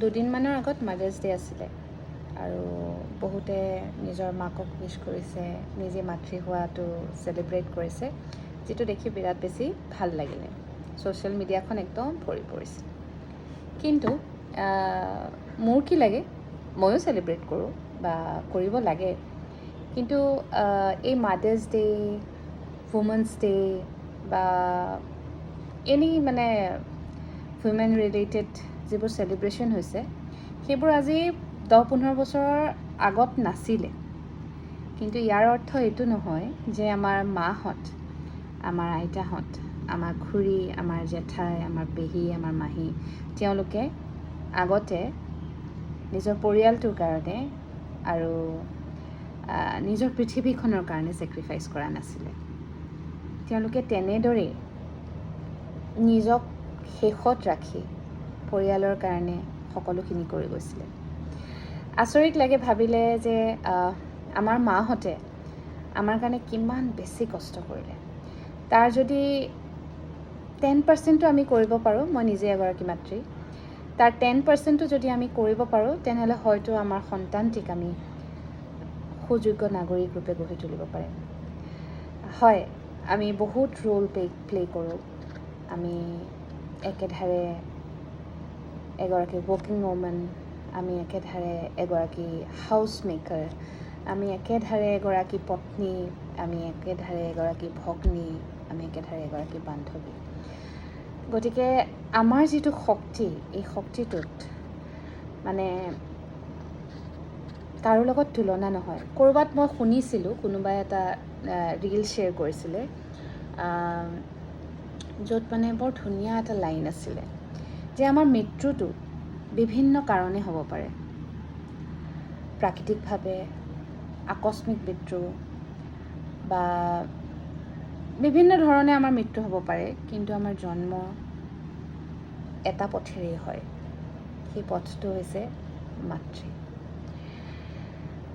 দুদিনমানৰ আগত mothers day আছিলে আৰু বহুতে নিজৰ মাকক উইছ কৰিছে, নিজে মাতৃ হোৱাটো চেলিব্ৰেট কৰিছে, যিটো দেখি বিৰাট বেছি ভাল লাগিলে। ছ'চিয়েল মিডিয়াখন একদম ভৰি পৰিছে। কিন্তু মোৰ কি লাগে, ময়ো চেলিব্ৰেট কৰোঁ বা কৰিব লাগে, কিন্তু এই মাদাৰ্ছ ডে, উমেন্স ডে বা এনি মানে উইমেন ৰিলেটেড যিবোৰ চেলিব্ৰেশ্যন হৈছে, সেইবোৰ আজি 10-15 বছৰৰ আগত নাছিলে। কিন্তু ইয়াৰ অৰ্থ এইটো নহয় যে আমাৰ মাহঁত, আমাৰ আইতাহঁত, আমাৰ খুৰী, আমাৰ জেঠাই, আমাৰ পেহী, আমাৰ মাহী, তেওঁলোকে আগতে নিজৰ পৰিয়ালটোৰ কাৰণে আৰু নিজৰ পৃথিৱীখনৰ কাৰণে ছেক্ৰিফাইচ কৰা নাছিলে। তেওঁলোকে তেনেদৰেই নিজক শেষত ৰাখি পৰিয়ালৰ কাৰণে সকলোখিনি কৰি গৈছিলে। আচৰিত লাগে ভাবিলে যে আমাৰ মাহঁতে আমাৰ কাৰণে কিমান বেছি কষ্ট কৰিলে। তাৰ যদি 10%ও আমি কৰিব পাৰোঁ, মই নিজে এগৰাকী মাতৃ, তাৰ 10%ও যদি আমি কৰিব পাৰোঁ, তেনেহ'লে হয়তো আমাৰ সন্তানটিক আমি সুযোগ্য নাগৰিক ৰূপে গঢ়ি তুলিব পাৰিম। হয়, আমি বহুত ৰোল প্লে কৰোঁ। আমি একেধাৰে এগৰাকী ৱৰ্কিং ওমেন, আমি একেধাৰে এগৰাকী হাউচ মেকাৰ, আমি একেধাৰে এগৰাকী পত্নী, আমি একেধাৰে এগৰাকী ভগ্নী, আমি একেধাৰে এগৰাকী বান্ধৱী। গতিকে আমাৰ যিটো শক্তি, এই শক্তিটোত মানে কাৰো লগত তুলনা নহয়। ক'ৰবাত মই শুনিছিলোঁ, কোনোবাই এটা ৰীল শ্বেয়াৰ কৰিছিলে, য'ত মানে বৰ ধুনীয়া এটা লাইন আছিলে যে আমাৰ মৃত্যুটো বিভিন্ন কাৰণে হ'ব পাৰে। প্ৰাকৃতিকভাৱে, আকস্মিক মৃত্যু বা বিভিন্ন ধৰণে আমাৰ মৃত্যু হ'ব পাৰে, কিন্তু আমাৰ জন্ম এটা পথেৰেই হয়। সেই পথটো হৈছে মাতৃ।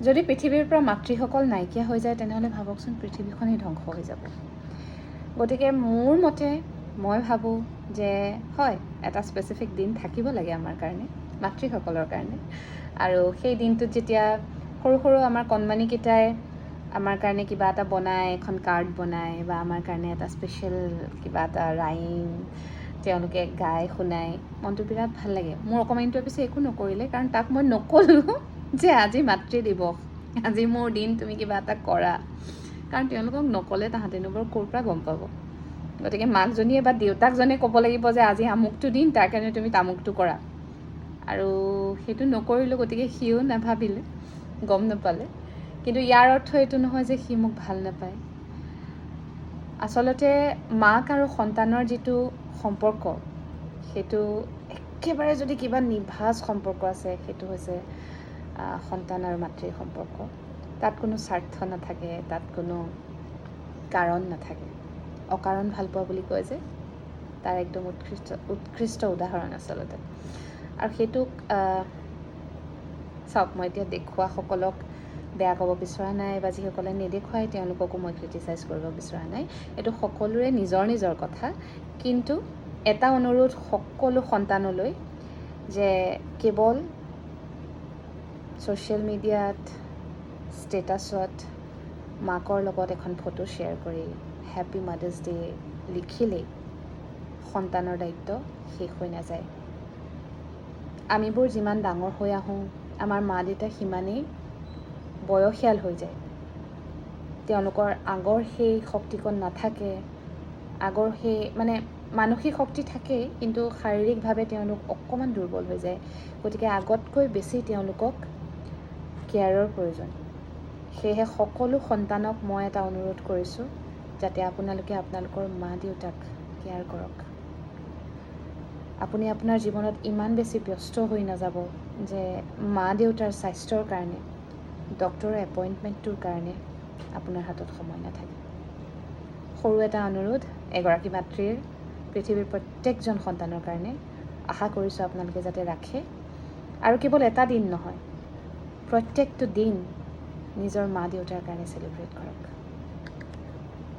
যদি পৃথিৱীৰ পৰা মাতৃসকল নাইকিয়া হৈ যায়, তেনেহ'লে ভাবকচোন পৃথিৱীখনেই ধ্বংস হৈ যাব। গতিকে মোৰ মতে মই ভাবোঁ যে হয়, এটা স্পেচিফিক দিন থাকিব লাগে আমাৰ কাৰণে, মাতৃসকলৰ কাৰণে। আৰু সেই দিনটোত যেতিয়া সৰু সৰু আমাৰ কণমানিকেইটাই আমাৰ কাৰণে কিবা এটা বনায়, এখন কাৰ্ড বনায় বা আমাৰ কাৰণে এটা স্পেচিয়েল কিবা এটা ৰাইম তেওঁলোকে গাই শুনায়, মনটো বিৰাট ভাল লাগে। মোৰ অকণমানিটোৱে পিছে একো নকৰিলে, কাৰণ তাক মই নক'লোঁ যে আজি মাতৃ দিৱস, আজি মোৰ দিন, তুমি কিবা এটা কৰা। কাৰণ তেওঁলোকক নক'লে তাহাঁতেনো বাৰু ক'ৰ পৰা গম পাব। গতিকে মাকজনীয়ে বা দেউতাকজনে ক'ব লাগিব যে আজি আমুকটো দিন, তাৰ কাৰণে তুমি তামুকটো কৰা। আৰু সেইটো নকৰিলোঁ, গতিকে সিও নাভাবিলে, গম নাপালে। কিন্তু ইয়াৰ অৰ্থ এইটো নহয় যে সি মোক ভাল নাপায়। আচলতে মাক আৰু সন্তানৰ যিটো সম্পৰ্ক, সেইটো একেবাৰে যদি কিবা নিভাঁজ সম্পৰ্ক আছে, সেইটো হৈছে সন্তান আৰু মাতৃৰ সম্পৰ্ক। তাত কোনো স্বাৰ্থ নাথাকে, তাত কোনো কাৰণ নাথাকে। অকাৰণ ভাল পোৱা বুলি কয় যে, তাৰ একদম উৎকৃষ্ট উদাহৰণ আচলতে। আৰু সেইটোক চাওক, মই এতিয়া দেখুৱাসকলক বেয়া ক'ব বিচৰা নাই, বা যিসকলে নেদেখুৱাই তেওঁলোককো মই ক্ৰিটিচাইজ কৰিব বিচৰা নাই। এইটো সকলোৰে নিজৰ নিজৰ কথা। কিন্তু এটা অনুৰোধ সকলো সন্তানলৈ, যে কেৱল ছ'চিয়েল মিডিয়াত, ষ্টেটাছত মাকৰ লগত এখন ফটো শ্বেয়াৰ কৰি হেপী মাদাৰ্ছ ডে লিখিলেই সন্তানৰ দায়িত্ব শেষ হৈ নাযায়। আমিবোৰ যিমান ডাঙৰ হৈ আহোঁ, আমাৰ মা দেউতা সিমানেই বয়সীয়াল হৈ যায়। তেওঁলোকৰ আগৰ সেই শক্তিকণ নাথাকে, আগৰ সেই মানে মানসিক শক্তি থাকেই, কিন্তু শাৰীৰিকভাৱে তেওঁলোক অকণমান দুৰ্বল হৈ যায়। গতিকে আগতকৈ বেছি তেওঁলোকক কেয়াৰৰ প্ৰয়োজন। সেয়েহে সকলো সন্তানক মই এটা অনুৰোধ কৰিছোঁ, যাতে আপোনালোকে আপোনালোকৰ মা দেউতাক কেয়াৰ কৰক। আপুনি আপোনাৰ জীৱনত ইমান বেছি ব্যস্ত হৈ নাযাব যে মা দেউতাৰ স্বাস্থ্যৰ কাৰণে, ডক্টৰৰ এপইণ্টমেণ্টটোৰ কাৰণে আপোনাৰ হাতত সময় নাথাকে। সৰু এটা অনুৰোধ এগৰাকী মাতৃৰ পৃথিৱীৰ প্ৰত্যেকজন সন্তানৰ কাৰণে, আশা কৰিছোঁ আপোনালোকে যাতে ৰাখে। আৰু কেৱল এটা দিন নহয়, প্ৰত্যেকটো দিন নিজৰ মা দেউতাৰ কাৰণে চেলিব্ৰেট কৰক।